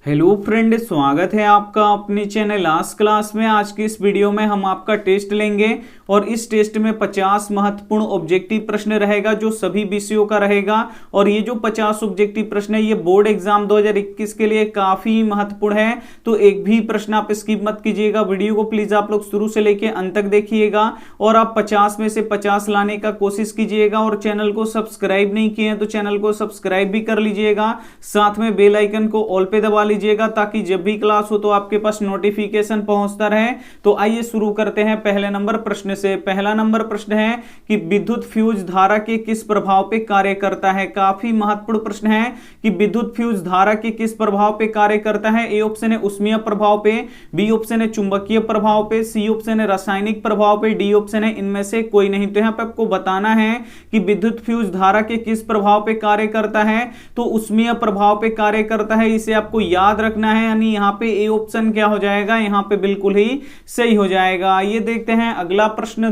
Hello friend, स्वागत है आपका अपने चैनल आज क्लास में। आज की इस वीडियो में हम आपका टेस्ट लेंगे और इस टेस्ट में 50 महत्वपूर्ण ऑब्जेक्टिव प्रश्न रहेगा जो सभी विषयों का रहेगा। और ये जो 50 ऑब्जेक्टिव प्रश्न है ये बोर्ड एग्जाम 2021 के लिए काफी महत्वपूर्ण है, तो एक भी प्रश्न आप स्किप मत कीजिएगा। वीडियो को प्लीज आप लोग शुरू से लेकर अंत तक देखिएगा और आप 50 में से 50 लाने का कोशिश कीजिएगा। और चैनल को सब्सक्राइब नहीं किए हैं तो चैनल को सब्सक्राइब भी कर लीजिएगा, साथ में बेल आइकन को ऑल पे दबा लीजिएगा ताकि जब भी क्लास हो तो आपके पास नोटिफिकेशन पहुंचता रहे। तो आइए शुरू करते हैं पहले नंबर प्रश्न से। पहला नंबर प्रश्न है कि विद्युत फ्यूज धारा के किस प्रभाव पे कार्य करता है। काफी महत्वपूर्ण प्रश्न है कि विद्युत फ्यूज धारा के किस प्रभाव पे कार्य करता है। ए ऑप्शन है उष्मीय प्रभाव पे, बी ऑप्शन है चुंबकीय प्रभाव पे, सी ऑप्शन है रासायनिक प्रभाव पे, डी ऑप्शन है इनमें से कोई नहीं। तो यहां पर आपको बताना है कि विद्युत फ्यूज धारा के किस प्रभाव पे कार्य करता है, तो उष्मीय प्रभाव पे कार्य करता है। इसे आपको याद रखना है, यानी यहां पे ए ऑप्शन क्या हो जाएगा, यहां पे बिल्कुल ही सही हो जाएगा। ये देखते हैं अगला प्रश्न,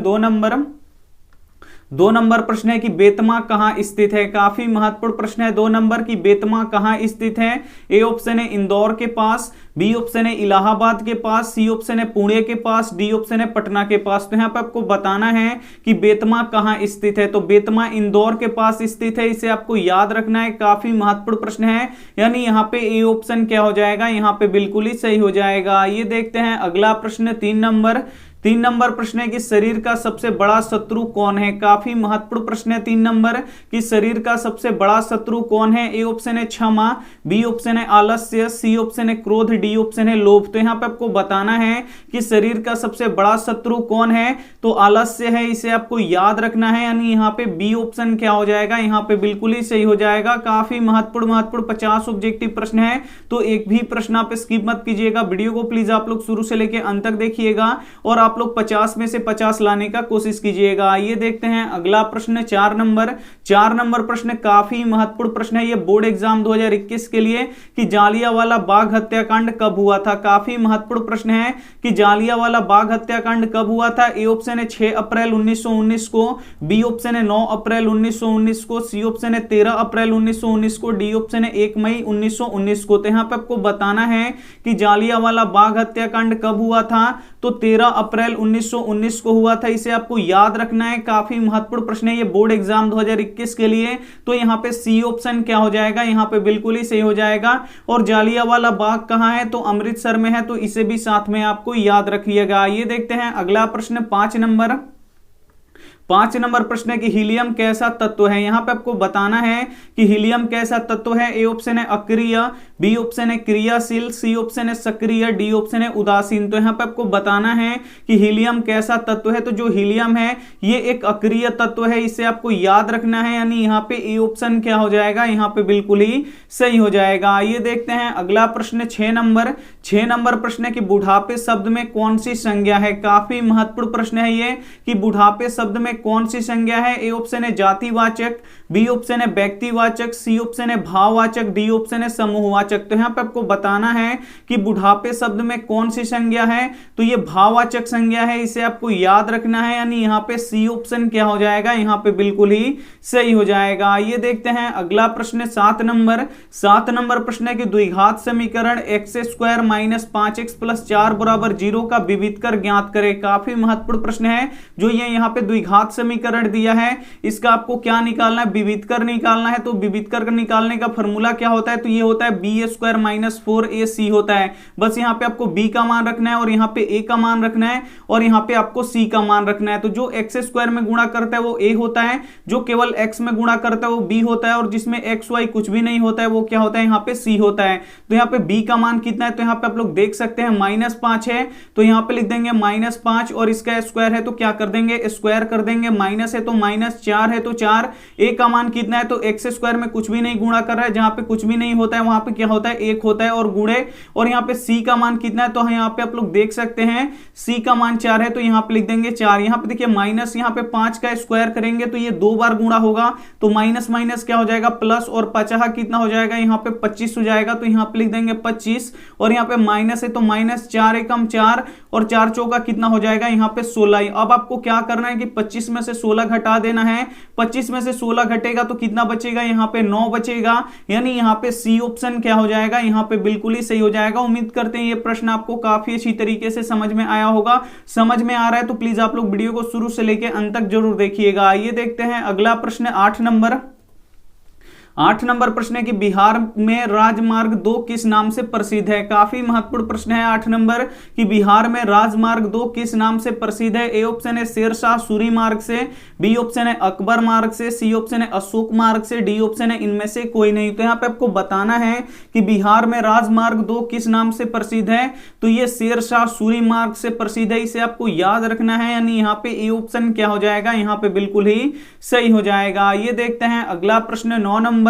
2 नंबर प्रश्न है कि बेतमा कहां स्थित है। काफी महत्वपूर्ण प्रश्न है 2 नंबर की बेतमा कहां स्थित है। ए ऑप्शन है इंदौर के पास, बी ऑप्शन है इलाहाबाद के पास, सी ऑप्शन है पुणे के पास, डी ऑप्शन है पटना के पास। तो यहां पर आपको बताना है कि बेतमा कहां स्थित है। तो बेतमा इंदौर के पास स्थित है, इसे आपको याद रखना है। काफी महत्वपूर्ण प्रश्न है, यानी यहां पे ए ऑप्शन क्या हो जाएगा, यहां पे बिल्कुल ही सही हो जाएगा। ये देखते हैं अगला प्रश्न, 3 नंबर प्रश्न है कि शरीर का सबसे बड़ा शत्रु कौन है। काफी महत्वपूर्ण प्रश्न है 3 नंबर कि शरीर का सबसे बड़ा शत्रु कौन है। ए ऑप्शन है क्षमा, बी ऑप्शन है आलस्य, सी ऑप्शन है क्रोध, डी ऑप्शन है लोभ। तो यहां पे आपको बताना है कि शरीर का सबसे बड़ा शत्रु कौन है, तो आलस्य है, इसे आपको याद रखना है। यानी यहां पे बी ऑप्शन क्या हो जाएगा, यहां पे बिल्कुल ही सही हो जाएगा। काफी महत्वपूर्ण 50 ऑब्जेक्टिव प्रश्न है, तो एक भी प्रश्न आप स्किप मत कीजिएगा। वीडियो को प्लीज आप लोग शुरू से लेकर अंत तक देखिएगा और आप लोग 50 में से 50 लाने का कोशिश कीजिएगा। ये देखते हैं अगला प्रश्न, 4 नंबर प्रश्न काफी महत्वपूर्ण प्रश्न है ये बोर्ड एग्जाम 2021 के लिए कि जालियांवाला बाग हत्याकांड कब हुआ था। काफी महत्वपूर्ण प्रश्न है कि जालियांवाला बाग हत्याकांड कब हुआ था। ए ऑप्शन है 6 अप्रैल 1919 को, बी ऑप्शन है 9 अप्रैल 1919 को, सी ऑप्शन है 13 अप्रैल 1919 को, डी ऑप्शन है 1 मई 1919 को। तो यहां पे आपको बताना है कि जालियांवाला बाग हत्याकांड कब हुआ था, तो 13 अप्रैल 1919 को हुआ था। इसे आपको याद रखना है। काफी महत्वपूर्ण प्रश्न है ये बोर्ड एग्जाम 2021 के लिए। तो यहां पे सी ऑप्शन क्या हो जाएगा, यहां पे बिल्कुल ही सही हो जाएगा। और जालियांवाला बाग कहां है, तो अमृतसर में है, तो इसे भी साथ में आपको याद रखिएगा। ये देखते हैं अगला प्रश्न, 5 नंबर प्रश्न है कि हीलियम कैसा तत्व है। यहां पे आपको बताना है कि हीलियम कैसा तत्व है। ए ऑप्शन है अक्रिय, बी ऑप्शन है क्रियाशील, सी ऑप्शन है सक्रिय, डी ऑप्शन है उदासीन। तो यहां पे आपको बताना है कि हीलियम कैसा तत्व है। तो जो हीलियम है ये एक अक्रिय तत्व है, इसे आपको याद रखना है। यानी यहां पे ए ऑप्शन क्या हो जाएगा, यहां पे बिल्कुल ही सही हो जाएगा। ये देखते हैं अगला प्रश्न, 6 नंबर प्रश्न है कि बुढ़ापे शब्द में कौन सी संज्ञा है। काफी महत्वपूर्ण प्रश्न है ये कि बुढ़ापे शब्द में कौन सी संज्ञा है। ए ऑप्शन है जातिवाचक, बी ऑप्शन है व्यक्तिवाचक, सी ऑप्शन है भाववाचक, डी ऑप्शन है समूहवाचक। तो यहां पे आपको बताना है कि बुढ़ापे शब्द में कौन सी संज्ञा है, तो ये भाववाचक संज्ञा है, इसे आपको याद रखना है। यानी यहां पे सी ऑप्शन क्या हो जाएगा, यहां पे बिल्कुल ही सही हो जाएगा। ये देखते हैं अगला प्रश्न, 7 नंबर प्रश्न है कि द्विघात समीकरण x² - 5x + 4 = 0 का विविध कर ज्ञात करें। काफी महत्वपूर्ण प्रश्न है जो ये यहां पे द्विघात समीकरण दिया है, इसका आपको क्या निकालना है, विविध कर निकालना है। तो विविध कर निकालने का फॉर्मूला क्या होता है, तो ये होता है b² - 4ac होता है। बस यहाँ पे आपको b का मान रखना है और यहाँ पे a का मान रखना है और यहाँ पे आपको c का मान रखना है। तो जो x² में गुणा करता है वो a होता है, जो केवल x में गुणा करता है वो b होता है, और जिसमें x y कुछ भी नहीं होता है वो क्या होता है, यहाँ पे c होता है। तो यहाँ पे b का मान कितना है, तो यहाँ पे आप लोग देख सकते हैं -5 है, तो यहाँ पे लिख देंगे -5 और इसका स्क्वायर है तो क्या कर देंगे, स्क्वायर कर देंगे। माइनस है तो -4 है तो 4, a का मान कितना है, तो x² में कुछ भी नहीं गुणा कर रहा है, जहां पे कुछ भी नहीं होता है वहां पे क्या होता है, 1 होता है और गुणे। और यहाँ पे c का मान कितना है, तो यहाँ पे आप लोग देख सकते हैं c का मान 4 है, तो यहाँ पे लिख देंगे 4। यहाँ पे देखिए माइनस, यहाँ पे 5 का स्क्वायर करेंगे तो ये 2 बार गुणा होगा, तो माइनस माइनस क्या हो जाएगा प्लस, और 50 कितना हो जाएगा, यहाँ पे 25 हो जाएगा, तो यहाँ पे लिख देंगे 25। और यहाँ पे माइनस है तो -4 एकम 4 और 4 चौका कितना हो जाएगा, यहाँ पे 16। अब आपको क्या करना है कि 25 25 में से 16 घटा देना है। 25 में से 16 घटेगा तो कितना बचेगा, यहाँ पे 9 बचेगा, यानी यहाँ पे सी ऑप्शन क्या हो जाएगा, यहाँ पे बिल्कुल ही सही हो जाएगा। उम्मीद करते हैं ये प्रश्न आपको काफी अच्छी तरीके से समझ में आया होगा। समझ में आ रहा है तो प्लीज आप लोग वीडियो को शुरू से लेकर अंत तक जरूर देखिएगा। आइए देखते हैं अगला प्रश्न 8 नंबर। 8 नंबर प्रश्न है कि बिहार में राजमार्ग 2 किस नाम से प्रसिद्ध है। काफी महत्वपूर्ण प्रश्न है 8 नंबर कि बिहार में राजमार्ग 2 किस नाम से प्रसिद्ध है। ए ऑप्शन है शेरशाह सूरी मार्ग से, बी ऑप्शन है अकबर मार्ग से, सी ऑप्शन है अशोक मार्ग से, डी ऑप्शन है इनमें से कोई नहीं। तो यहाँ पे आपको बताना है कि बिहार में राजमार्ग 2 किस नाम से प्रसिद्ध है, तो ये शेरशाह सूरी मार्ग से प्रसिद्ध है, इसे आपको याद रखना है, यानी यहाँ पे ए ऑप्शन क्या हो जाएगा, यहाँ पे बिल्कुल ही सही हो जाएगा। ये देखते हैं अगला प्रश्न 9 नंबर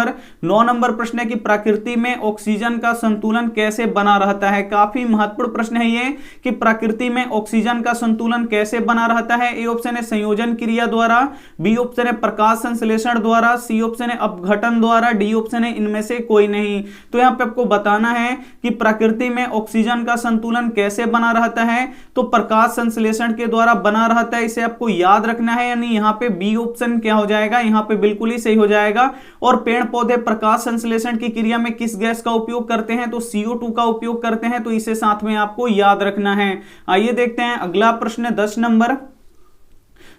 प्रश्न है कि प्रकृति में ऑक्सीजन का संतुलन कैसे बना रहता है। काफी महत्वपूर्ण प्रश्न है ये कि प्रकृति में ऑक्सीजन का संतुलन कैसे बना रहता है। ए ऑप्शन है संयोजन क्रिया द्वारा, बी ऑप्शन है प्रकाश संश्लेषण द्वारा, सी ऑप्शन है अपघटन द्वारा, डी ऑप्शन है इनमें से कोई नहीं। तो यहाँ पे आपको बताना है कि प्रकृति में ऑक्सीजन का संतुलन कैसे बना रहता है, तो प्रकाश संश्लेषण के द्वारा बना रहता है, इसे आपको याद रखना है, यानी यहाँ पे बी ऑप्शन क्या हो जाएगा, यहाँ पे बिल्कुल ही सही हो जाएगा। और पेड़ पौधे प्रकाश संश्लेषण की क्रिया में किस गैस का उपयोग करते हैं, तो CO2 का उपयोग करते हैं, तो इसे साथ में आपको याद रखना है। आइए देखते हैं अगला प्रश्न 10 नंबर।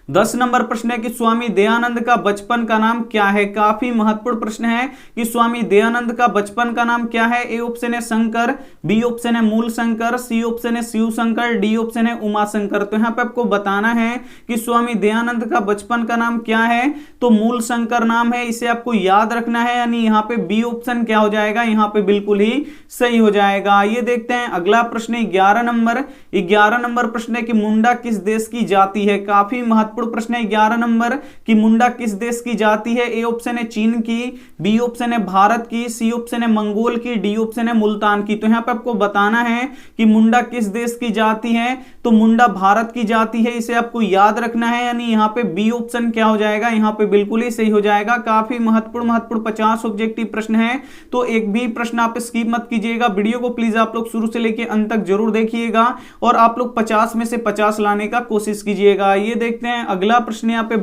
10 नंबर प्रश्न है कि स्वामी दयानंद का बचपन का नाम क्या है। काफी महत्वपूर्ण प्रश्न है कि स्वामी दयानंद का बचपन का नाम क्या है। ए ऑप्शन है शंकर, बी ऑप्शन है मूल शंकर, सी ऑप्शन है शिव शंकर, डी ऑप्शन है उमा शंकर। तो यहाँ पे आपको बताना है कि स्वामी दयानंद का बचपन का नाम क्या है, तो मूल शंकर नाम है, इसे आपको याद रखना है, यानी यहाँ पे बी ऑप्शन क्या हो जाएगा, यहाँ पे बिल्कुल ही सही हो जाएगा। ये देखते हैं अगला प्रश्न 11 नंबर। 11 नंबर प्रश्न है कि मुंडा किस देश की जाति है। काफी महत्वपूर्ण प्रश्न है 11 नंबर कि मुंडा किस देश की जाति है। ए ऑप्शन है चीन की, बी ऑप्शन है भारत की, सी ऑप्शन है मंगोल की, डी ऑप्शन है मुल्तान की। तो यहाँ पे आपको बताना है कि मुंडा किस देश की जाति है, तो मुंडा भारत की जाति है, इसे आपको याद रखना है, यानी यहाँ पे बी ऑप्शन क्या हो जाएगा, यहाँ पे बिल्कुल ही सही हो जाएगा। काफी महत्वपूर्ण 50 ऑब्जेक्टिव प्रश्न है, तो एक भी प्रश्न आप स्किप मत कीजिएगा। वीडियो को प्लीज आप लोग शुरू से लेकर अंत तक जरूर देखिएगा और आप लोग 50 में से 50 लाने का कोशिश कीजिएगा। ये देखते हैं अगला प्रश्न यहाँ पे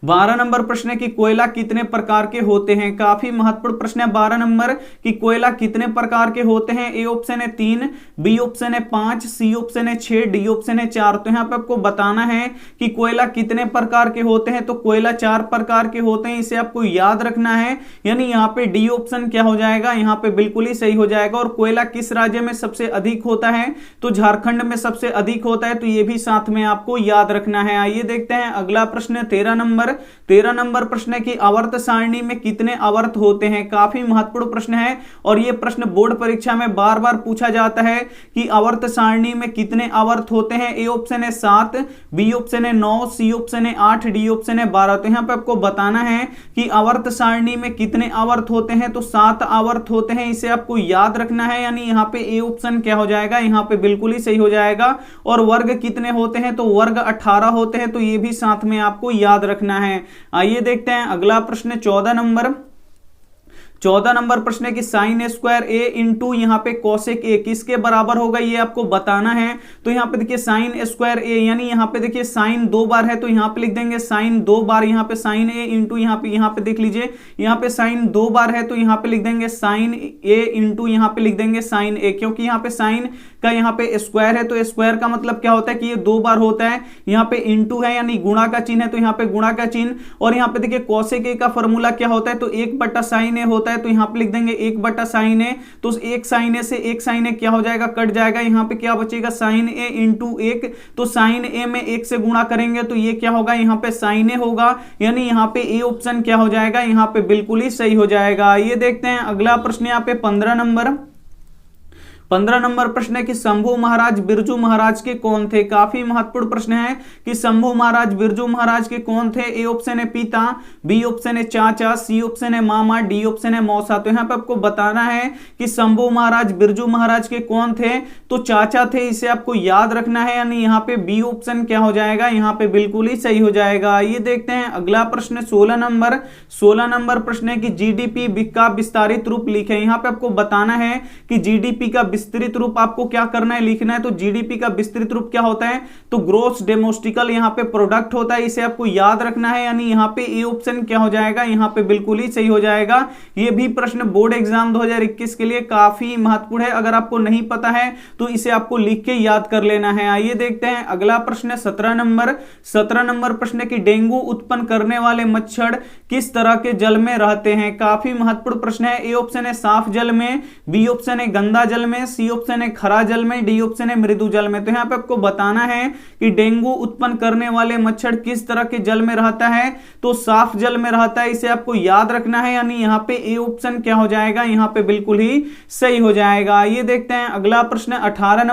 12 नंबर प्रश्न है कि कोयला कितने प्रकार के होते हैं। काफी महत्वपूर्ण प्रश्न है 12 नंबर कि कोयला कितने प्रकार के होते हैं। ए ऑप्शन है 3, बी ऑप्शन है 5, सी ऑप्शन है 6, डी ऑप्शन है 4। तो यहाँ पे आपको बताना है कि कोयला कितने प्रकार के होते हैं, तो कोयला 4 प्रकार के होते हैं, इसे आपको याद रखना है, यानी यहाँ पे डी ऑप्शन क्या हो जाएगा, यहाँ पे बिल्कुल ही सही हो जाएगा। और कोयला किस राज्य में सबसे अधिक होता है, तो झारखंड में सबसे अधिक होता है, तो ये भी साथ में आपको याद रखना है। आइए देखते हैं अगला प्रश्न 13 नंबर प्रश्न है कि आवर्त सारणी में कितने आवर्त होते हैं। काफी महत्वपूर्ण प्रश्न है और यह प्रश्न बोर्ड परीक्षा में बार बार पूछा जाता है कि आवर्त सारणी में कितने आवर्त होते हैं। ए ऑप्शन है 7, बी ऑप्शन है 9, सी ऑप्शन है 8, डी ऑप्शन है 12। तो यहाँ पे आपको बताना है कि आवर्त सारणी में कितने आवर्त होते हैं, तो 7 आवर्त होते हैं, इसे आपको याद रखना है, यानी यहाँ पे ए ऑप्शन क्या हो जाएगा, यहाँ पे बिल्कुल ही सही हो जाएगा। और वर्ग कितने होते हैं, तो वर्ग 18 होते हैं, तो ये भी साथ में आपको याद रखना है। आइए देखते हैं अगला प्रश्न 14 नंबर प्रश्न है कि साइन स्क्वायर ए इंटू यहाँ पे कोसेक ए किसके बराबर होगा, ये आपको बताना है। तो यहाँ पे देखिए साइन स्क्वायर ए, यानी यहाँ पे देखिए साइन 2 बार है, तो यहाँ पे लिख देंगे साइन 2 बार, यहाँ पे साइन ए इंटू यहाँ पे देख लीजिए, यहाँ पे साइन 2 बार है, तो यहाँ पे लिख देंगे साइन ए इंटू यहाँ पे लिख देंगे साइन ए, क्योंकि यहाँ पे साइन का यहाँ पे स्क्वायर है, तो स्क्वायर का मतलब क्या होता है कि ये 2 बार होता है। यहाँ पे इंटू है यानी गुणा का चिन्ह है, तो यहाँ पे गुणा का चिन्ह। और यहाँ पे देखिए कोसेक ए का फॉर्मूला क्या होता है, तो 1/sin ए होता है, तो यहाँ पे लिख देंगे 1/sin ए। तो 1 sin ए से 1 sin ए क्या हो जाएगा, कट जाएगा, यहाँ पे क्या बचेगा sin ए इंटू 1। तो sin ए में 1 से गुणा करेंगे तो ये क्या होगा, यहाँ पे sin ए होगा, यानी यहाँ पे ए ऑप्शन क्या हो जाएगा, यहाँ पे बिल्कुल ही सही हो जाएगा। ये देखते हैं अगला प्रश्न यहाँ पे 15 नंबर प्रश्न है कि शंभू महाराज बिरजू महाराज के कौन थे। काफी महत्वपूर्ण प्रश्न है कि शंभू महाराज बिरजू महाराज के कौन थे। ए ऑप्शन है पिता, बी ऑप्शन है चाचा, सी ऑप्शन है मामा, डी ऑप्शन है मौसा। तो यहाँ पे आपको बताना है कि शंभू महाराज बिरजू महाराज के कौन थे, तो चाचा थे, इसे आपको याद रखना है, यानी यहाँ पे बी ऑप्शन क्या हो जाएगा, यहाँ पे बिल्कुल ही सही हो जाएगा। ये देखते हैं अगला प्रश्न 16 नंबर प्रश्न है कि जीडीपी का विस्तारित रूप लिखे। यहाँ पे आपको बताना है कि जीडीपी का विस्तृत रूप आपको क्या करना है, लिखना है। तो जीडीपी का विस्तृत रूप क्या होता है, तो ग्रोस डोमेस्टिकल यहाँ पे प्रोडक्ट होता है, इसे आपको याद रखना है। यानी यहाँ पे ए ऑप्शन क्या हो जाएगा, यहाँ पे बिल्कुल ही सही हो जाएगा। ये भी प्रश्न बोर्ड एग्जाम 2021 के लिए काफी महत्वपूर्ण है, अगर आपको नहीं पता है तो इसे आपको लिख के याद कर लेना है। आइए देखते हैं अगला प्रश्न 17 नंबर प्रश्न की डेंगू उत्पन्न करने वाले मच्छर किस तरह के जल में रहते हैं। काफी महत्वपूर्ण प्रश्न है। ए ऑप्शन है साफ जल में, बी ऑप्शन है गंदा जल में, सी ऑप्शन है खरा जल में, डी ऑप्शन है मृदु जल में। तो यहाँ पे आपको बताना है कि डेंगू उत्पन्न करने वाले मच्छर किस तरह के जल में रहता है, तो साफ जल में रहता है, इसे आपको याद रखना है। यानी यहाँ पे ए ऑप्शन क्या हो जाएगा, यहाँ पे बिल्कुल ही सही हो जाएगा। ये देखते हैं अगला प्रश्न 18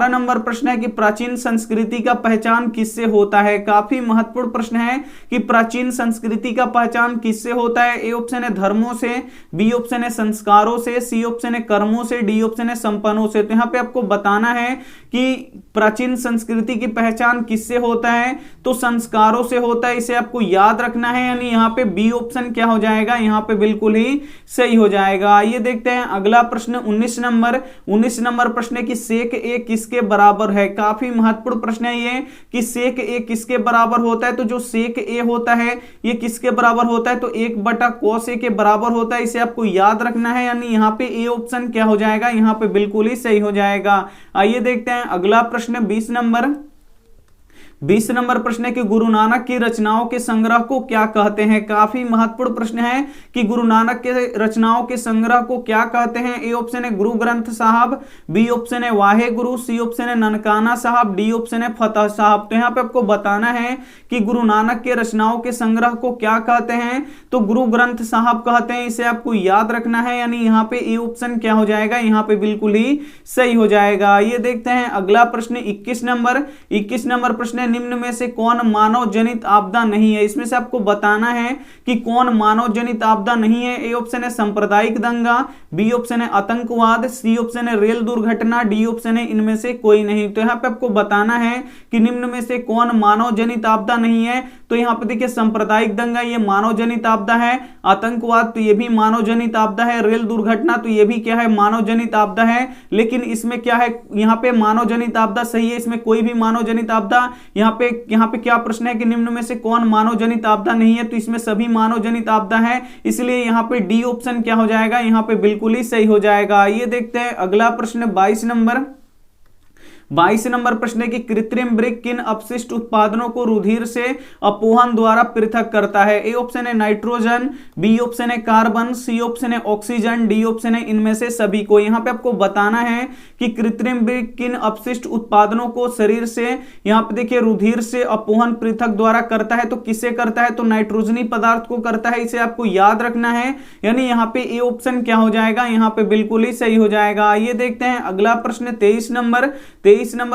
नंबर प्रश्न है कि प्राचीन संस्कृति का पहचान किससे होता है। काफी महत्वपूर्ण प्रश्न है कि प्राचीन संस्कृति का पहचान किससे होता है। ए ऑप्शन है धर्मों से, बी ऑप्शन है संस्कारों से, सी ऑप्शन है कर्मों से, डी ऑप्शन है संपन्नों से। तो यहाँ पे आपको बताना है कि प्राचीन संस्कृति की पहचान किससे होता है, तो संस्कारों से होता है, इसे आपको याद रखना है। यानी यहाँ पे बी ऑप्शन क्या हो जाएगा, यहाँ पे बिल्कुल ही सही हो जाएगा। ये देखते हैं अगला प्रश्न 19 नंबर प्रश्न है कि सेक ए किसके बराबर है। काफी महत्वपूर्ण प्रश्न है ये कि सेक ए किसके बराबर होता है। तो जो सेक ए होता है ये किसके बराबर होता है, तो 1/cos ए के बराबर होता है, इसे आपको याद रखना है। यानी यहाँ पे ए ऑप्शन क्या हो जाएगा, यहाँ पे बिल्कुल ही सही हो जाएगा। आइए देखते हैं अगला प्रश्न 20 नंबर प्रश्न है कि गुरु नानक की रचनाओं के संग्रह को क्या कहते हैं। काफी महत्वपूर्ण प्रश्न है कि गुरु नानक के रचनाओं के संग्रह को क्या कहते हैं। ए ऑप्शन है गुरु ग्रंथ साहब, बी ऑप्शन है वाहे गुरु, सी ऑप्शन है ननकाना साहब, डी ऑप्शन है फतह साहब। तो यहाँ पे आपको बताना है कि गुरु नानक के रचनाओं के संग्रह को क्या कहते हैं, तो गुरु ग्रंथ साहब कहते हैं, इसे आपको याद रखना है। यानी यहाँ पे ए ऑप्शन क्या हो जाएगा, यहाँ पे बिल्कुल ही सही हो जाएगा। ये देखते हैं अगला प्रश्न 21 नंबर प्रश्न है निम्न में से कौन मानव जनित आपदा नहीं है। इसमें से आपको बताना है कि कौन मानव जनित आपदा नहीं है। ए ऑप्शन है सांप्रदायिक दंगा, बी ऑप्शन है आतंकवाद, सी ऑप्शन है रेल दुर्घटना, डी ऑप्शन है इनमें से कोई नहीं। तो यहाँ पे आपको बताना है कि निम्न में से कौन मानव जनित आपदा नहीं है। तो यहाँ पे देखिए सांप्रदायिक दंगा ये मानव जनित आपदा है, आतंकवाद तो ये भी मानव जनित आपदा है, रेल दुर्घटना तो ये भी क्या है, मानव जनित आपदा है। लेकिन इसमें क्या है, यहाँ पे मानव जनित आपदा सही है, इसमें कोई भी मानव जनित आपदा, यहाँ पे क्या प्रश्न है कि निम्न में से कौन मानव जनित आपदा नहीं है, तो इसमें सभी मानव जनित आपदा है, इसलिए यहाँ पे डी ऑप्शन क्या हो जाएगा, यहाँ पे बिल्कुल ही सही हो जाएगा। ये देखते हैं अगला प्रश्न 22 नंबर प्रश्न है कि कृत्रिम वृक्क किन अपशिष्ट उत्पादनों को रुधिर से अपोहन द्वारा पृथक करता है। ए ऑप्शन है नाइट्रोजन, बी ऑप्शन है कार्बन, सी ऑप्शन है ऑक्सीजन, डी ऑप्शन है इनमें से सभी को। यहाँ पे आपको बताना है कि कृत्रिम वृक्क किन अपशिष्ट उत्पादनों को शरीर से, यहाँ पे देखिए रुधिर से अपोहन पृथक द्वारा करता है। तो किसे करता है, तो नाइट्रोजनी पदार्थ को करता है, इसे आपको याद रखना है। यानी यहाँ पे ए ऑप्शन क्या हो जाएगा, यहाँ पे बिल्कुल ही सही हो जाएगा। ये देखते हैं अगला प्रश्न 23 नंबर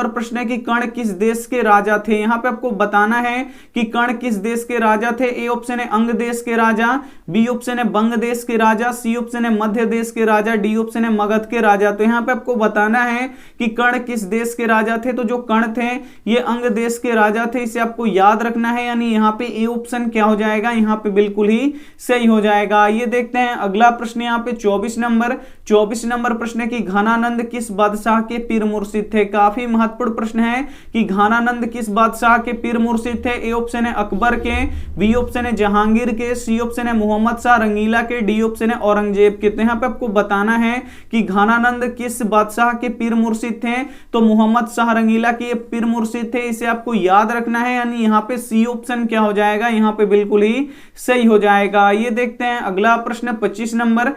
प्रश्न है कि कर्ण किस देश के राजा थे। यहाँ पे आपको बताना है कि कर्ण किस देश के राजा थे। ए ऑप्शन है अंग देश के राजा, बी ऑप्शन है बंग देश के राजा, सी ऑप्शन है मध्य देश के राजा, डी ऑप्शन है मगध के राजा। तो यहाँ पे आपको बताना है कि कर्ण किस देश के राजा थे। तो जो कर्ण थे ये अंग देश के राजा थे, इसे आपको याद रखना है। यानी यहाँ पे ए ऑप्शन क्या हो जाएगा, यहाँ पे बिल्कुल ही सही हो जाएगा। ये देखते हैं अगला प्रश्न यहाँ पे 24 नंबर प्रश्न है कि घनानंद किस बादशाह के पीर मुर्शिद थे। काफी महत्वपूर्ण प्रश्न है कि घनानंद किस बादशाह के पीर मुर्शिद थे। ए ऑप्शन है अकबर के, बी ऑप्शन है जहांगीर के, सी ऑप्शन है मोहम्मद शाह रंगीला के, डी ऑप्शन है औरंगजेब के। तो यहाँ पे आपको बताना है कि घनानंद किस बादशाह के पीर मुर्शिद थे। तो मोहम्मद शाह रंगीला के पीर मुर्शिद थे, इसे आपको याद रखना है। यानी यहाँ पे सी ऑप्शन क्या हो जाएगा, यहाँ पे बिल्कुल ही सही हो जाएगा। ये देखते हैं अगला प्रश्न 25 नंबर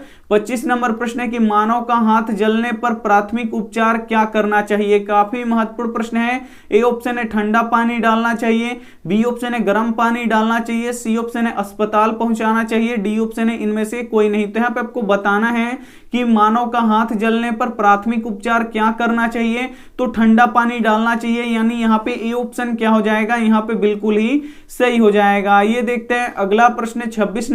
प्रश्न है कि मानव का हाथ जलने पर प्राथमिक उपचार क्या करना चाहिए। काफी महत्वपूर्ण प्रश्न है। ए ऑप्शन है ठंडा पानी डालना चाहिए, बी ऑप्शन है गर्म पानी डालना चाहिए, सी ऑप्शन है अस्पताल पहुंचाना चाहिए, डी ऑप्शन है इनमें से कोई नहीं। तो यहाँ पे आपको बताना है कि मानव का हाथ जलने पर प्राथमिक उपचार क्या करना चाहिए। तो ठंडा पानी डालना चाहिए। यानी यहाँ पे ए ऑप्शन क्या हो जाएगा, यहाँ पे बिल्कुल ही सही हो जाएगा। ये देखते हैं अगला प्रश्न 26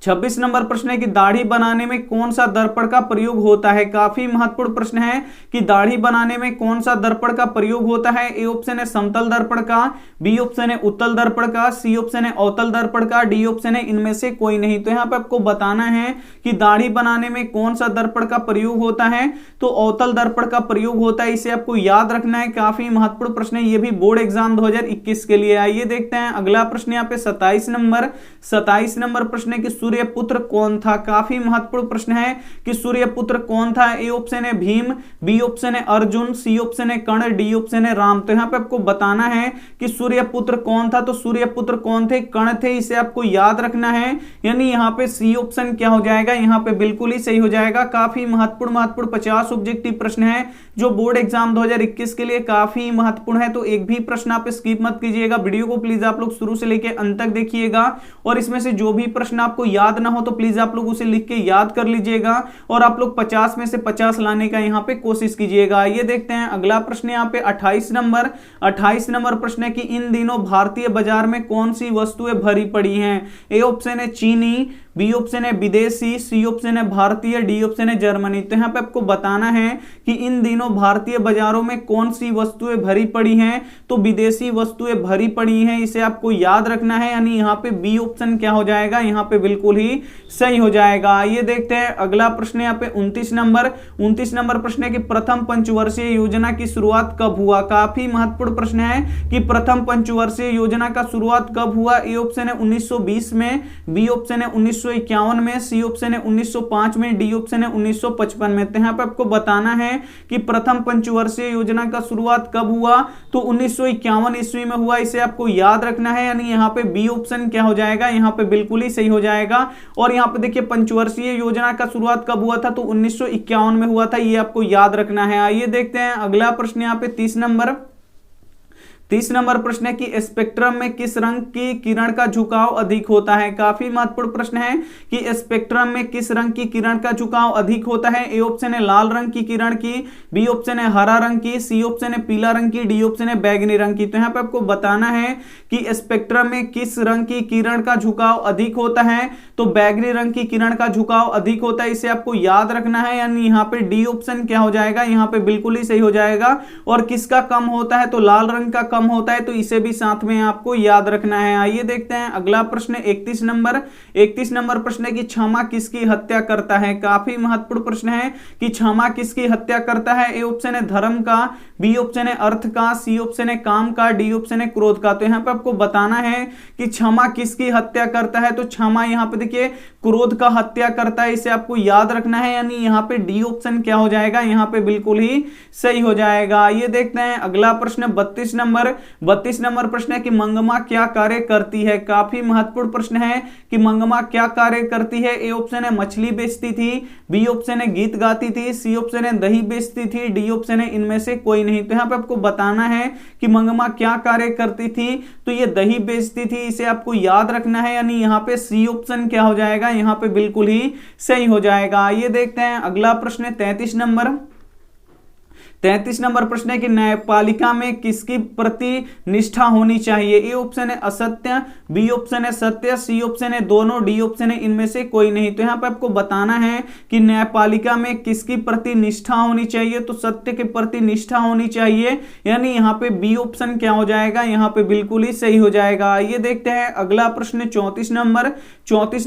26 नंबर प्रश्न है कि दाढ़ी बनाने में कौन सा दर्पण का प्रयोग होता है। काफी महत्वपूर्ण प्रश्न है कि दाढ़ी बनाने में कौन सा दर्पण का प्रयोग होता है। ए ऑप्शन है समतल दर्पण का, बी ऑप्शन है उत्तल दर्पण का, सी ऑप्शन है अवतल दर्पण का, डी ऑप्शन है इनमें से कोई नहीं। तो यहां पे आपको बताना है कि दाढ़ी बनाने में कौन सा दर्पण का प्रयोग होता है, तो अवतल दर्पण का प्रयोग होता है, इसे आपको याद रखना है। काफी महत्वपूर्ण प्रश्न है, ये भी बोर्ड एग्जाम 2021 के लिए। आइए देखते हैं अगला प्रश्न यहाँ पे 27 नंबर प्रश्न है कि सूर्यपुत्र कौन था। काफी महत्वपूर्ण प्रश्न है कि सूर्यपुत्र कौन था। ए ऑप्शन है भीम, बी ऑप्शन है अर्जुन, सी ऑप्शन है कर्ण, डी ऑप्शन है राम। तो यहां पे आपको बताना है कि सूर्यपुत्र कौन था, तो सूर्यपुत्र कौन थे, कर्ण थे, इसे आपको याद रखना है। यानी यहां पे सी ऑप्शन क्या हो जाएगा, यहां पे बिल्कुल ही सही हो जाएगा। काफी महत्वपूर्ण 50 ऑब्जेक्टिव प्रश्न है जो बोर्ड एग्जाम 2021 के लिए काफी महत्वपूर्ण है। तो एक भी प्रश्न आप स्किप मत कीजिएगा, वीडियो को प्लीज आप लोग शुरू से लेकर अंत तक देखिएगा और इसमें से जो भी प्रश्न आपको याद ना हो तो प्लीज आप लोग उसे लिख के याद कर लीजिएगा और आप लोग 50 में से 50 लाने का यहां पे कोशिश कीजिएगा। ये देखते हैं अगला प्रश्न यहां पे 28 नंबर प्रश्न है कि इन दिनों भारतीय बाजार में कौन सी वस्तुएं भरी पड़ी हैं। ए ऑप्शन है चीनी, बी ऑप्शन है विदेशी, सी ऑप्शन है भारतीय, डी ऑप्शन है जर्मनी। तो यहां पे आपको बताना है कि इन दिनों भारतीय बाजारों में कौन सी वस्तुएं भरी पड़ी हैं, तो विदेशी वस्तुएं भरी पड़ी हैं, इसे आपको याद रखना है। यानी यहां पे बी ऑप्शन क्या हो जाएगा, यहां पे बिल्कुल ही सही हो जाएगा। ये देखते हैं अगला प्रश्न यहाँ पे 29 नंबर प्रश्न है कि प्रथम पंचवर्षीय योजना की शुरुआत कब हुआ। काफी महत्वपूर्ण प्रश्न है कि प्रथम पंचवर्षीय योजना का शुरुआत कब हुआ। ए ऑप्शन है 1920 में, बी ऑप्शन है 1951 में, सी ऑप्शन है 1905 में, डी ऑप्शन है 1955 में। तो यहाँ पे आपको बताना है कि प्रथम पंचवर्षीय योजना का शुरुआत कब हुआ, तो 1951 ईस्वी में हुआ, इसे आपको याद रखना है। यानी यहाँ पे बी ऑप्शन क्या हो जाएगा, यहाँ पे बिल्कुल ही सही हो जाएगा। और यहाँ पे देखिए पंचवर्षीय योजना का शुरुआत कब हुआ था, तो 1951 में हुआ था, ये आपको याद रखना है। आइए देखते हैं अगला प्रश्न यहाँ पे 30 नंबर प्रश्न है कि स्पेक्ट्रम में किस रंग की किरण का झुकाव अधिक होता है। काफी महत्वपूर्ण प्रश्न है कि स्पेक्ट्रम में किस रंग की किरण का झुकाव अधिक होता है। ए ऑप्शन है लाल रंग की किरण की, बी ऑप्शन है हरा रंग की, सी ऑप्शन है पीला रंग की, डी ऑप्शन है बैगनी रंग की। तो यहाँ पे आपको बताना है कि स्पेक्ट्रम में किस रंग की किरण का झुकाव अधिक होता है, तो बैगनी रंग की किरण का झुकाव अधिक होता है, इसे आपको याद रखना है। यानी यहाँ पे डी ऑप्शन क्या हो जाएगा, यहाँ पे बिल्कुल ही सही हो जाएगा। और किसका कम होता है, तो लाल रंग का कम होता है, तो इसे भी साथ में आपको याद रखना है। आइए देखते हैं अगला प्रश्न 31 नंबर प्रश्न है कि क्षमा किसकी हत्या करता है। काफी महत्वपूर्ण प्रश्न है कि क्षमा किसकी हत्या करता है। ए ऑप्शन है धर्म का, बी ऑप्शन है अर्थ का, सी ऑप्शन है काम का, डी ऑप्शन है क्रोध का। तो यहाँ पे आपको बताना है कि क्षमा किसकी हत्या करता है, तो क्षमा यहाँ पे देखिए क्रोध का हत्या करता है, इसे आपको याद रखना है। यानी यहाँ पे डी ऑप्शन क्या हो जाएगा, यहाँ पे बिल्कुल ही सही हो जाएगा। ये देखते हैं अगला प्रश्न 32 नंबर प्रश्न है कि मंगमा क्या कार्य करती है। काफी महत्वपूर्ण प्रश्न है कि मंगमा क्या कार्य करती है। ए ऑप्शन है मछली बेचती थी, बी ऑप्शन है गीत गाती थी, सी ऑप्शन है दही बेचती थी, डी ऑप्शन है इनमें से कोई नहीं। तो यहाँ पे आपको बताना है कि मंगमा क्या कार्य करती थी, तो ये दही बेचती थी, इसे आपको याद रखना है। यानी यहाँ पे सी ऑप्शन क्या हो जाएगा, यहाँ पे बिल्कुल ही सही हो जाएगा। ये देखते हैं अगला प्रश्न 33 नंबर प्रश्न है कि न्यायपालिका में किसकी प्रति निष्ठा होनी चाहिए। ए ऑप्शन है असत्य, बी ऑप्शन है सत्य, सी ऑप्शन है दोनों, डी ऑप्शन है इनमें से कोई नहीं। तो यहाँ पे आपको बताना है कि न्यायपालिका में किसकी प्रति निष्ठा होनी चाहिए, तो सत्य के प्रति निष्ठा होनी चाहिए। यानी यहाँ पे बी ऑप्शन क्या हो जाएगा, यहाँ पे बिल्कुल ही सही हो जाएगा। ये देखते हैं अगला प्रश्न 34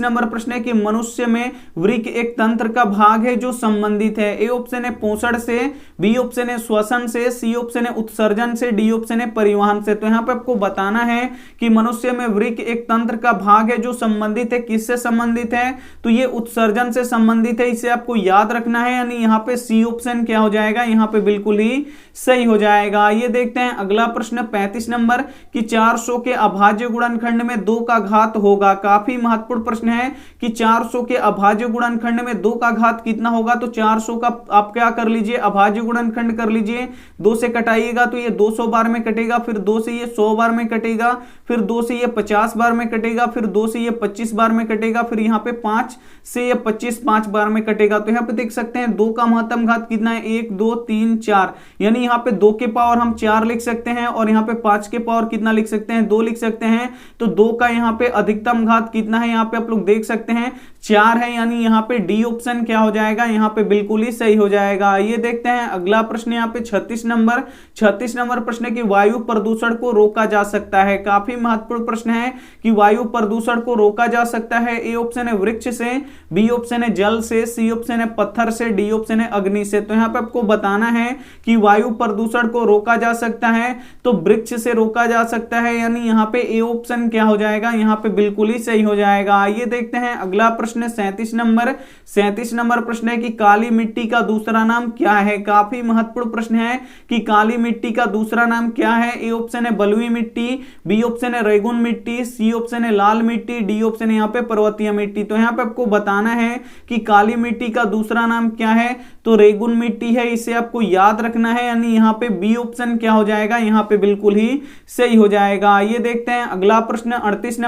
नंबर प्रश्न है कि मनुष्य में वृक्क एक तंत्र का भाग है जो संबंधित है। ए ऑप्शन है पोषण से, बी ऑप्शन है श्वसन से, सी ऑप्शन है उत्सर्जन से, डी ऑप्शन है परिवहन से। तो यहाँ पे आपको बताना है कि मनुष्य में वृक्क एक तंत्र का भाग है जो संबंधित है, किससे संबंधित है, तो ये उत्सर्जन से संबंधित है, इसे आपको याद रखना है। यानी यहाँ पे सी ऑप्शन क्या हो जाएगा, यहाँ पे बिल्कुल ही सही हो जाएगा। ये देखते हैं अगला प्रश्न 35 नंबर कि 400 के अभाज्य गुणनखंड में 2 का घात होगा। काफी महत्वपूर्ण प्रश्न है कि 400 के अभाज्य गुणनखंड में 2 का घात कितना होगा, तो 400 का आप क्या कर लीजिए अभाज्य गुणनखंड अंडरस्टैंड कर लीजिए। 2 से कटाइएगा तो ये 200 बार में कटेगा, फिर 2 से ये 100 बार में कटेगा, फिर 2 से ये 50 बार में कटेगा, फिर 2 से ये 25 बार में कटेगा, फिर यहाँ पे 5 से ये 25 5 बार में कटेगा। तो यहाँ पे देख सकते हैं 2 का महत्तम घात कितना है, 1 2 3 4, यानी यहाँ पे 2 के पावर हम 4 लिख सकते हैं और यहाँ पे 5 के पावर कितना लिख सकते हैं, 2 लिख सकते हैं। तो 2 का यहाँ पे अधिकतम घात कितना है, यहाँ पे आप लोग देख सकते हैं 4 है, यानी यहाँ पे डी ऑप्शन क्या हो जाएगा, यहाँ पे बिल्कुल ही सही हो जाएगा। ये देखते हैं अगला प्रश्न यहाँ पे 36 नंबर प्रश्न है कि वायु प्रदूषण को रोका जा सकता है। काफी महत्वपूर्ण प्रश्न है कि वायु प्रदूषण को रोका जा सकता है। ए ऑप्शन है वृक्ष से, बी ऑप्शन है जल से, सी ऑप्शन है पत्थर से, डी ऑप्शन है अग्नि से। तो यहाँ पे आपको बताना है कि वायु प्रदूषण को रोका जा सकता है तो वृक्ष से रोका जा सकता है, यानी यहाँ पे ए ऑप्शन क्या हो जाएगा, यहाँ पे बिल्कुल ही सही हो जाएगा। ये देखते हैं अगला प्रश्न 37 नंबर प्रश्न है कि काली मिट्टी का दूसरा नाम क्या है। काफी महत्वपूर्ण प्रश्न है कि काली मिट्टी का दूसरा नाम क्या है। ए ऑप्शन है बलुई मिट्टी, बी ऑप्शन है रेगुन मिट्टी, सी ऑप्शन है लाल मिट्टी, डी ऑप्शन है यहाँ पे पर्वतीय मिट्टी। तो यहाँ पे आपको बताना है कि काली मिट्टी का दूसरा नाम क्या है, तो रेगुन मिट्टी है, इसे आपको याद रखना है, यानी यहाँ पे बी ऑप्शन क्या हो जाएगा, यहाँ पे बिल्कुल ही सही हो जाएगा। ये देखते हैं अगला प्रश्न 38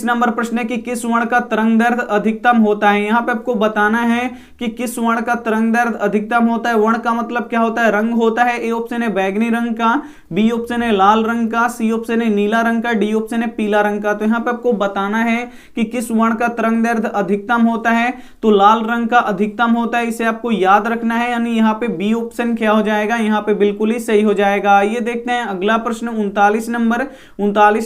नंबर प्रश्न है कि किस वर्ण का तरंग दैर्ध्य अधिकतम होता है। यहाँ पे आपको बताना है कि किस वर्ण का तरंग दैर्ध्य अधिकतम होता है। वर्ण का मतलब क्या होता है, रंग होता है। ए ऑप्शन है बैगनी रंग का, बी ऑप्शन है लाल रंग का, सी ऑप्शन है नीला रंग का, डी ऑप्शन है पीला रंग का। तो यहाँ पे आपको बताना है कि किस वर्ण का तरंग दैर्ध्य अधिकतम होता है, तो लाल रंग का अधिकतम होता है, इसे आपको याद रखना है, यानी यहाँ पे बी ऑप्शन क्या हो जाएगा, यहाँ पे बिल्कुल ही सही हो जाएगा। ये देखते हैं अगला प्रश्न 39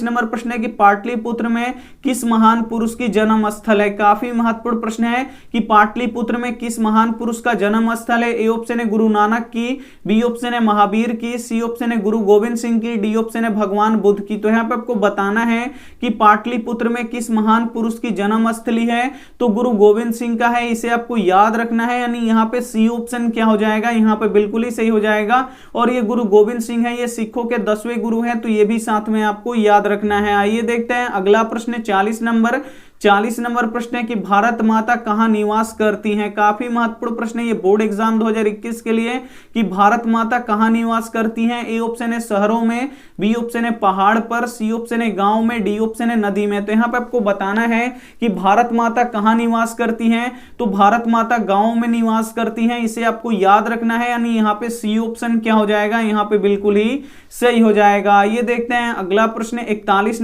नंबर प्रश्न है कि पाटलिपुत्र में किस महान पुरुष की जन्म स्थल है। काफी महत्वपूर्ण प्रश्न है कि पाटलिपुत्र में किस महान पुरुष का जन्म स्थल है। ए ऑप्शन है गुरु नानक की, बी ऑप्शन है महावीर की, सी ऑप्शन है गुरु गोविंद सिंह की, डी ऑप्शन है भगवान बुद्ध की। तो यहाँ पे आपको बताना है कि पाटलिपुत्र में किस महान पुरुष की जन्म स्थली है, तो गुरु गोविंद सिंह का है, इसे आपको याद रखना है, यानी यहाँ पे सी ऑप्शन क्या हो जाएगा, यहाँ पे बिल्कुल ही सही हो जाएगा। और ये गुरु गोविंद सिंह है, ये सिखों के 10वें गुरु हैं, तो ये भी साथ में आपको याद रखना है। आइए देखते हैं अगला प्रश्न 40 नंबर प्रश्न है कि भारत माता कहां निवास करती हैं। काफी महत्वपूर्ण प्रश्न है ये बोर्ड एग्जाम 2021 के लिए कि भारत माता कहां निवास करती हैं। ए ऑप्शन है शहरों में, बी ऑप्शन है पहाड़ पर, सी ऑप्शन है गांव में, डी ऑप्शन है नदी में। तो यहाँ पे आपको बताना है कि भारत माता कहां निवास करती हैं, तो भारत माता गांव में निवास करती हैं, इसे आपको याद रखना है, यानी यहाँ पे सी ऑप्शन क्या हो जाएगा, यहाँ पे बिल्कुल ही सही हो जाएगा। ये देखते हैं अगला प्रश्न 41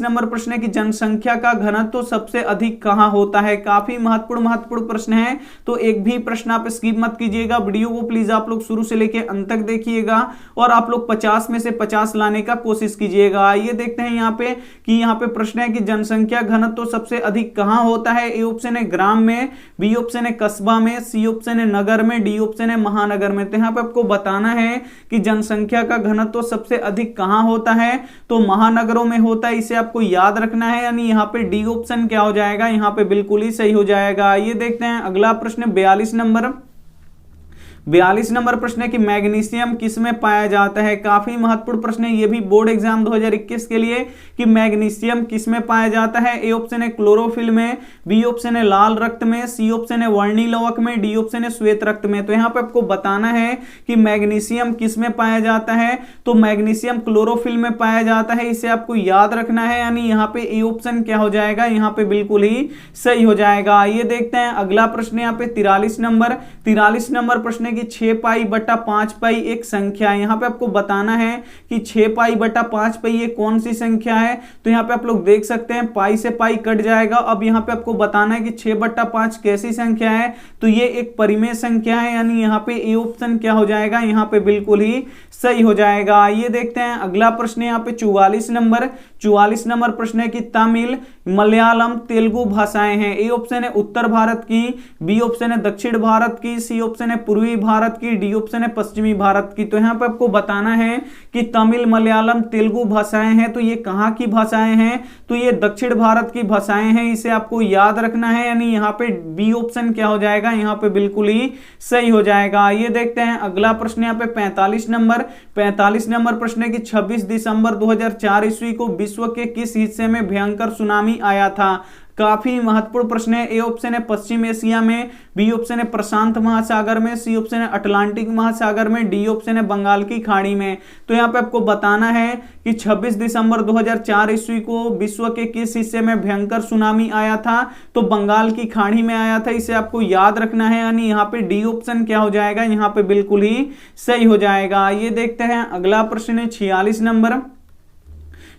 नंबर प्रश्न है कि जनसंख्या का घनत्व तो सबसे अधिक कहां होता है। काफी महत्वपूर्ण प्रश्न है, तो एक भी प्रश्न आप स्किप मत कीजिएगा, वीडियो को प्लीज आप लोग शुरू से लेकर अंत तक देखिएगा और आप लोग 50 में से 50 लाने का कोशिश कीजिएगा। ये देखते हैं यहाँ पे कि यहाँ पे प्रश्न है कि जनसंख्या घनत्व तो सबसे अधिक कहां होता है। ए ऑप्शन है ग्राम में, बी ऑप्शन है कस्बा में, सी ऑप्शन है नगर में, डी ऑप्शन है महानगर में। तो यहाँ पे आपको बताना है कि जनसंख्या का घनत्व तो सबसे अधिक कहां होता है, तो महानगरों में होता है, इसे आपको याद रखना है, यानी यहाँ पे डी ऑप्शन क्या हो जाएगा, यहाँ पे बिल्कुल ही सही हो जाएगा। ये देखते हैं अगला प्रश्न 42 नंबर प्रश्न है कि मैग्नीशियम किसमें पाया जाता है। काफी महत्वपूर्ण प्रश्न है ये भी बोर्ड एग्जाम 2021 के लिए कि मैग्नीशियम किसमें पाया जाता है। ए ऑप्शन है क्लोरोफिल में, बी ऑप्शन है लाल रक्त में, सी ऑप्शन है वर्णी लवक में, डी ऑप्शन है श्वेत रक्त में। तो यहाँ पे आपको बताना है कि मैग्नीशियम किसमें पाया जाता है, तो मैग्नीशियम क्लोरोफिल में पाया जाता है, इसे आपको याद रखना है, यानी यहाँ पे ए ऑप्शन क्या हो जाएगा, यहाँ पे बिल्कुल ही सही हो जाएगा। ये देखते हैं अगला प्रश्न यहाँ पे 43 नंबर प्रश्न है कि 6 पाई बटा 5 पाई एक संख्या है। यहाँ पे आपको बताना है कि 6 पाई बटा 5 पाई ये कौन सी संख्या है। तो यहाँ पे आप लोग देख सकते हैं पाई से पाई कट जाएगा। अब यहाँ पे आपको बताना है कि 6 बटा 5 कैसी संख्या है, तो ये एक परिमेय संख्या है, यानी यहाँ पे ए ऑप्शन क्या हो जाएगा, यहाँ पे बिल्कुल ही सही हो जाएगा। ये देखते हैं अगला प्रश्न यहाँ पे 44 नंबर प्रश्न है कि तमिल, मलयालम, तेलुगु भाषाएं हैं। ए ऑप्शन है उत्तर भारत की, बी ऑप्शन है दक्षिण भारत की, सी ऑप्शन है पूर्वी भारत की, डी ऑप्शन है पश्चिमी भारत की। तो यहाँ पे आपको बताना है कि तमिल, मलयालम, तेलुगु भाषाएं हैं, तो ये कहाँ की भाषाएं हैं, तो ये दक्षिण भारत की भाषाएं हैं, इसे आपको याद रखना है, यानी यहाँ पे बी ऑप्शन क्या हो जाएगा, यहाँ पे बिल्कुल ही सही हो जाएगा। ये देखते हैं अगला प्रश्न यहाँ पे 45 नंबर प्रश्न है कि 26 दिसंबर 2004 ईस्वी को विश्व के किस हिस्से में भयंकर सुनामी आया था। काफी महत्वपूर्ण प्रश्न है। ए ऑप्शन है पश्चिम एशिया में, बी ऑप्शन है प्रशांत महासागर में, सी ऑप्शन है अटलांटिक महासागर में, डी ऑप्शन है बंगाल की खाड़ी में। तो यहाँ पे आपको बताना है कि 26 दिसंबर 2004 ईस्वी को विश्व के किस हिस्से में भयंकर सुनामी आया था, तो बंगाल की खाड़ी में आया था। इसे आपको याद रखना है, यानी यहाँ पे डी ऑप्शन क्या हो जाएगा, यहाँ पे बिल्कुल ही सही हो जाएगा। ये देखते हैं अगला प्रश्न है 46 नंबर।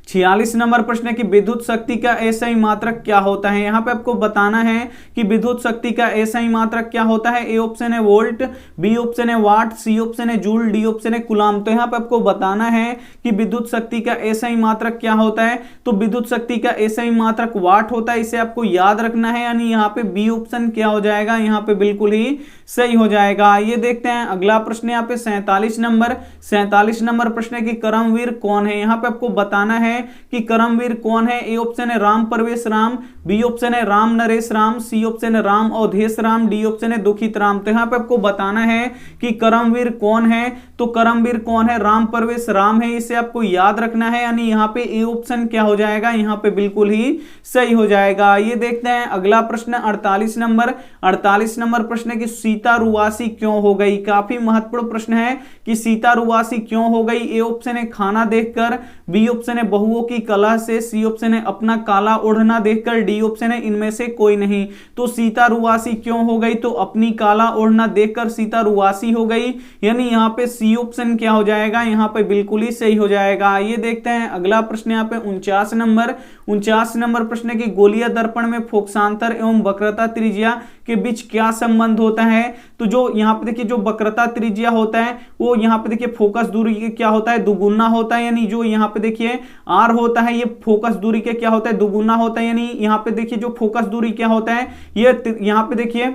46 नंबर प्रश्न है कि विद्युत शक्ति का एसआई मात्रक क्या होता है। यहाँ पे आपको बताना है कि विद्युत शक्ति का एसआई मात्रक क्या होता है। ए ऑप्शन है वोल्ट, बी ऑप्शन है वाट, सी ऑप्शन है जूल, डी ऑप्शन है कूलाम। तो यहाँ पे आपको बताना है कि विद्युत शक्ति का एसआई मात्रक क्या होता है। तो विद्युत शक्ति का एसआई मात्रक वाट होता है, इसे आपको याद रखना है, यानी यहाँ पे बी ऑप्शन क्या हो जाएगा, यहाँ पे बिल्कुल ही सही हो जाएगा। ये देखते हैं अगला प्रश्न यहाँ पे 47 नंबर। 47 नंबर प्रश्न है कि करमवीर कौन है। यहाँ पे आपको बताना है कि करमवीर कौन है। ए ऑप्शन है राम परवेश राम, बी ऑप्शन है राम नरेश राम, सी ऑप्शन है राम अवधेश राम, डी ऑप्शन है दुखित राम। तो यहाँ पे आपको बताना है कि करमवीर कौन है। तो करमवीर कौन है, राम परवेश राम है, इसे आपको याद रखना है, यानी यहाँ पे ए ऑप्शन क्या हो जाएगा, यहाँ पे बिल्कुल ही सही हो जाएगा। ये देखते हैं अगला प्रश्न 48 नंबर। 48 नंबर प्रश्न है कि सीता रुवासी क्यों हो गई। काफी महत्वपूर्ण प्रश्न है कि सीता रुवासी क्यों हो गई। ए ऑप्शन है खाना देखकर, बी ऑप्शन है बहुओं की कला से, सी ऑप्शन है अपना काला ओढ़ना देखकर, डी ऑप्शन है इनमें से कोई नहीं। तो सीता रुवासी क्यों हो गई, तो अपनी काला ओढ़ना देखकर सीता रुवासी हो गई, यानी यहाँ पे सी ऑप्शन क्या हो जाएगा, यहाँ पे बिल्कुल ही सही हो जाएगा। ये देखते हैं अगला प्रश्न यहाँ पे 49 नंबर। 49 नंबर प्रश्न है कि गोलीय दर्पण में फोकसांतर एवं वक्रता त्रिज्या के बीच क्या संबंध होता है। तो जो यहाँ पे देखिए जो वक्रता त्रिज्या होता है वो यहाँ पे देखिए फोकस दूरी के क्या होता है, दुगुना होता है, यानी जो यहाँ पे देखिए आर होता है ये फोकस दूरी के क्या होता है, दुगुना होता है, यानी यहाँ पे देखिए जो फोकस दूरी क्या होता है, ये यहाँ पे देखिए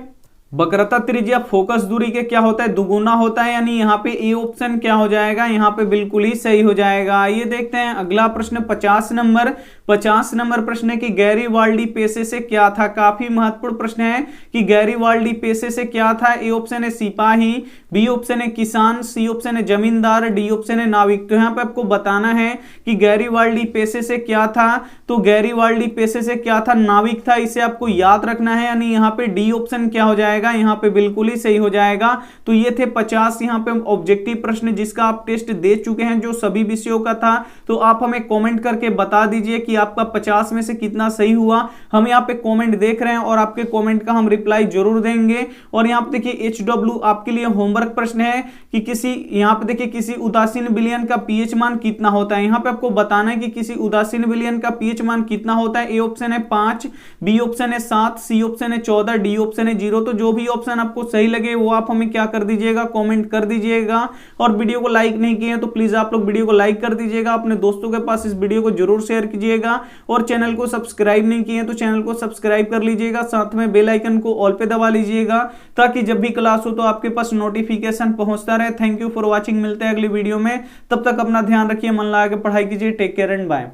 वक्रता त्रिज्या फोकस दूरी के क्या होता है, दुगुना होता है, यानी यहाँ पे ए ऑप्शन क्या हो जाएगा, यहाँ पे बिल्कुल ही सही हो जाएगा। ये देखते हैं अगला प्रश्न 50 नंबर। 50 नंबर प्रश्न है कि गैरीवाल्डी पेशे से क्या था। काफी महत्वपूर्ण प्रश्न है कि गैरीवाल्डी पेशे से क्या था। ए ऑप्शन है सिपाही, बी ऑप्शन है किसान, सी ऑप्शन है जमींदार, डी ऑप्शन है नाविक। तो यहाँ पे आपको बताना है कि गैरीवाल्डी पेशे से क्या था। तो गैरीवाल्डी पेशे से क्या था, नाविक था, इसे आपको याद रखना है, यानी यहाँ पे डी ऑप्शन क्या हो जाएगा, यहाँ पे बिल्कुल ही सही हो जाएगा। तो ये थे 50 यहाँ पे ऑब्जेक्टिव प्रश्न जिसका आप टेस्ट दे चुके हैं, जो सभी विषयों का था। तो आप हमें कमेंट करके बता दीजिए कि आपका 50 में से कितना सही हुआ। हम यहाँ पे कमेंट देख रहे हैं और आपके कमेंट का हम रिप्लाई जरूर देंगे। और यहाँ पे देखिए HW आपके लिए होमवर्क प्रश्न है कि किसी यहाँ पे देखिए किसी उदासीन विलयन का पीएच मान कितना होता है। यहाँ पे आपको बताना है कि किसी उदासीन विलयन का पीएच मान कितना होता है। ए ऑप्शन है 5, बी ऑप्शन है 7, सी ऑप्शन है 14, डी ऑप्शन है 0। तो जो भी ऑप्शन आपको सही लगे वो आप हमें क्या कर दीजिएगा, कमेंट कर दीजिएगा। और वीडियो को लाइक नहीं किए तो प्लीज आप लोग वीडियो को लाइक कर दीजिएगा, अपने दोस्तों के पास इस वीडियो को जरूर शेयर कीजिएगा। और चैनल को सब्सक्राइब नहीं किए तो चैनल को सब्सक्राइब कर लीजिएगा, साथ में बेल आइकन को ऑल पे दबा लीजिएगा ताकि जब भी क्लास हो तो आपके पास नोटिफिकेशन पहुंचता रहे। थैंक यू फॉर वॉचिंग, मिलते हैं अगली वीडियो में, तब तक अपना ध्यान रखिए, मन लगा के पढ़ाई कीजिए। Take care and bye.